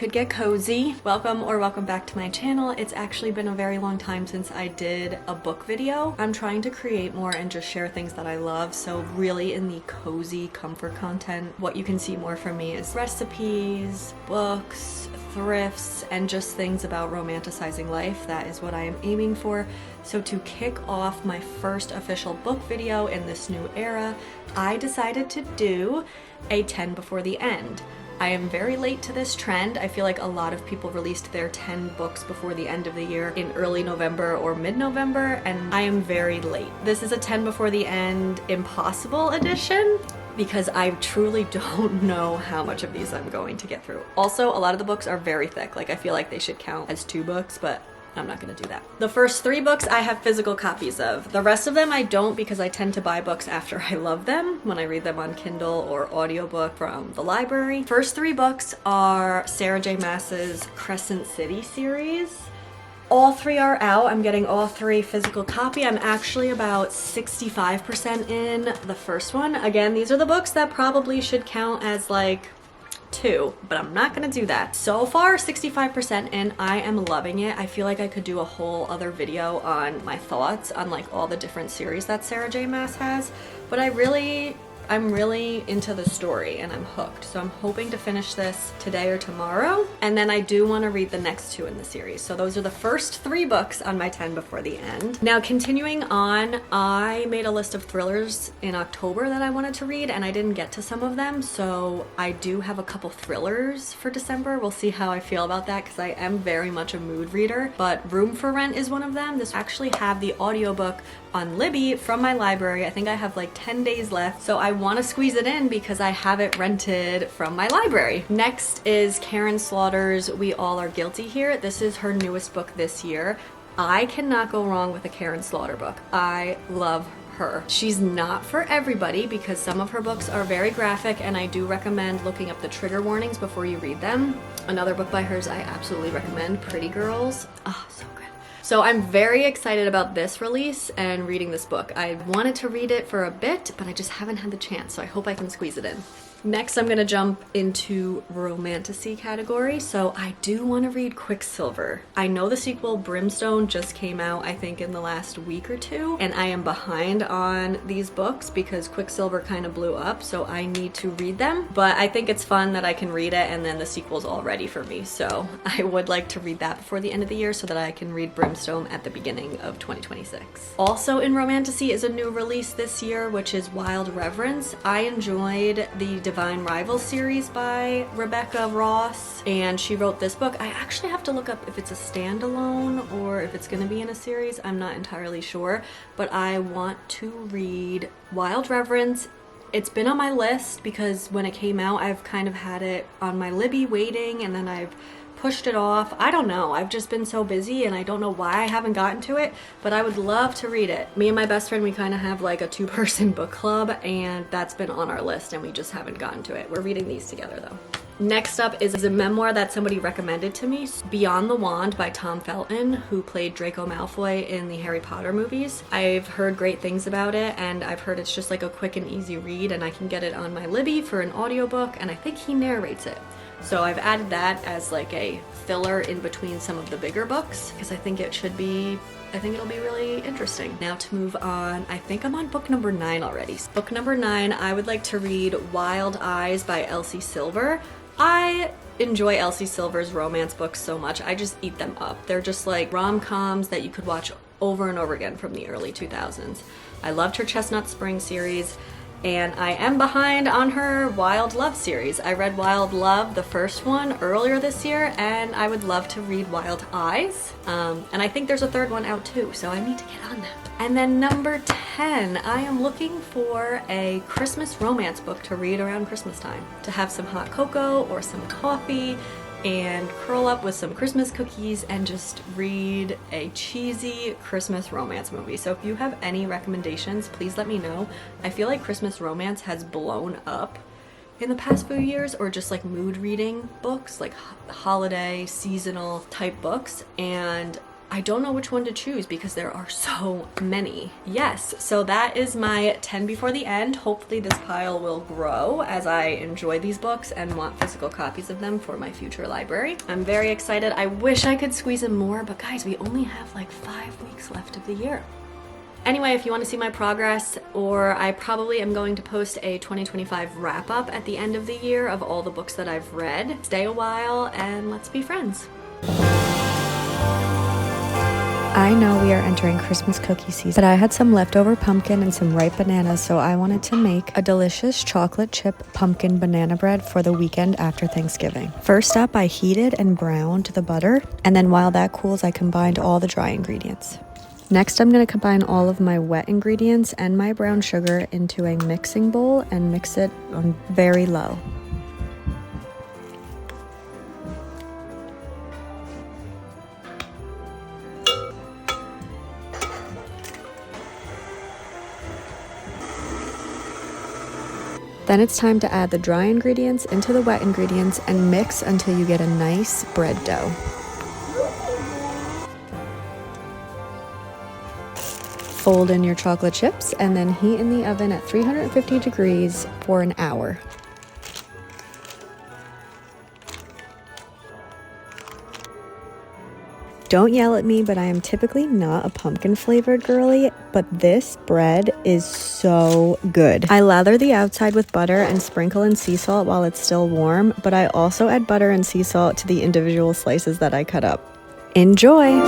could get cozy. Welcome or welcome back to my channel. It's actually been a very long time since I did a book video. I'm trying to create more and just share things that I love, so really in the cozy comfort content. What you can see more from me is recipes, books, thrifts, and just things about romanticizing life. That is what I am aiming for. So to kick off my first official book video in this new era, I decided to do a 10 before the end. I am very late to this trend. I feel like a lot of people released their 10 books before the end of the year in early November or mid-November, and I am very late. This is a 10 before the end impossible edition because I truly don't know how much of these I'm going to get through. Also, a lot of the books are very thick. Like, I feel like they should count as 2 books, but I'm not gonna do that. The first 3 books I have physical copies of. The rest of them I don't, because I tend to buy books after I love them, when I read them on Kindle or audiobook from the library. First 3 books are Sarah J. Maas's Crescent City series. All 3 are out. I'm getting all 3 physical copy. I'm actually about 65% in the first one. Again, these are the books that probably should count as like 2, but I'm not gonna do that. So far, 65% in. I am loving it. I feel like I could do a whole other video on my thoughts on like all the different series that Sarah J. Maas has, but I'm really into the story and I'm hooked. So I'm hoping to finish this today or tomorrow. And then I do want to read the next 2 in the series. So those are the first 3 books on my 10 before the end. Now continuing on, I made a list of thrillers in October that I wanted to read and I didn't get to some of them. So I do have a couple thrillers for December. We'll see how I feel about that because I am very much a mood reader, but Room for Rent is one of them. This actually have the audiobook on Libby from my library. I think I have like 10 days left, so I want to squeeze it in because I have it rented from my library. Next is Karen Slaughter's We All Are Guilty Here. This is her newest book this year. I cannot go wrong with a Karen Slaughter book. I love her. She's not for everybody because some of her books are very graphic, and I do recommend looking up the trigger warnings before you read them. Another book by hers I absolutely recommend, Pretty Girls. Oh, so good. So I'm very excited about this release and reading this book. I wanted to read it for a bit, but I just haven't had the chance, so I hope I can squeeze it in. Next, I'm gonna jump into romantasy category. So I do want to read Quicksilver. I know the sequel Brimstone just came out, I think in the last week or 2, and I am behind on these books because Quicksilver kind of blew up, so I need to read them. But I think it's fun that I can read it and then the sequel's all ready for me. So I would like to read that before the end of the year so that I can read Brimstone at the beginning of 2026. Also in romantasy is a new release this year, which is Wild Reverence. I enjoyed the Divine Rivals series by Rebecca Ross, and she wrote this book. I actually have to look up if it's a standalone or if it's going to be in a series. I'm not entirely sure, but I want to read Wild Reverence. It's been on my list because when it came out, I've kind of had it on my Libby waiting, and then I've pushed it off. I don't know. I've just been so busy and I don't know why I haven't gotten to it, but I would love to read it. Me and my best friend, we kind of have like a 2-person book club, and that's been on our list and we just haven't gotten to it. We're reading these together though. Next up is a memoir that somebody recommended to me, Beyond the Wand by Tom Felton, who played Draco Malfoy in the Harry Potter movies. I've heard great things about it, and I've heard it's just like a quick and easy read, and I can get it on my Libby for an audiobook, and I think he narrates it. So I've added that as like a filler in between some of the bigger books because I think it'll be really interesting. Now to move on, I think I'm on book number 9 already. Book number 9, I would like to read Wild Eyes by Elsie Silver. I enjoy Elsie Silver's romance books so much. I just eat them up. They're just like rom-coms that you could watch over and over again from the early 2000s. I loved her Chestnut Spring series, and I am behind on her Wild Love series. I read Wild Love, the first one, earlier this year, and I would love to read Wild Eyes. And I think there's a 3rd one out too, so I need to get on that. And then number 10, I am looking for a Christmas romance book to read around Christmas time. To have some hot cocoa or some coffee and curl up with some Christmas cookies and just read a cheesy Christmas romance movie. So if you have any recommendations, please let me know. I feel like Christmas romance has blown up in the past few years, or just like mood reading books, like holiday, seasonal type books, and I don't know which one to choose because there are so many. Yes, so that is my 10 before the end. Hopefully this pile will grow as I enjoy these books and want physical copies of them for my future library. I'm very excited. I wish I could squeeze in more, but guys, we only have like 5 weeks left of the year. Anyway, if you want to see my progress, or I probably am going to post a 2025 wrap-up at the end of the year of all the books that I've read. Stay a while and let's be friends. I know we are entering Christmas cookie season, but I had some leftover pumpkin and some ripe bananas, so I wanted to make a delicious chocolate chip pumpkin banana bread for the weekend after Thanksgiving. First up, I heated and browned the butter, and then while that cools, I combined all the dry ingredients. Next, I'm going to combine all of my wet ingredients and my brown sugar into a mixing bowl and mix it on very low. Then it's time to add the dry ingredients into the wet ingredients and mix until you get a nice bread dough. Fold in your chocolate chips and then heat in the oven at 350 degrees for an hour. Don't yell at me, but I am typically not a pumpkin flavored girly, but this bread is so good. I lather the outside with butter and sprinkle in sea salt while it's still warm, but I also add butter and sea salt to the individual slices that I cut up. Enjoy!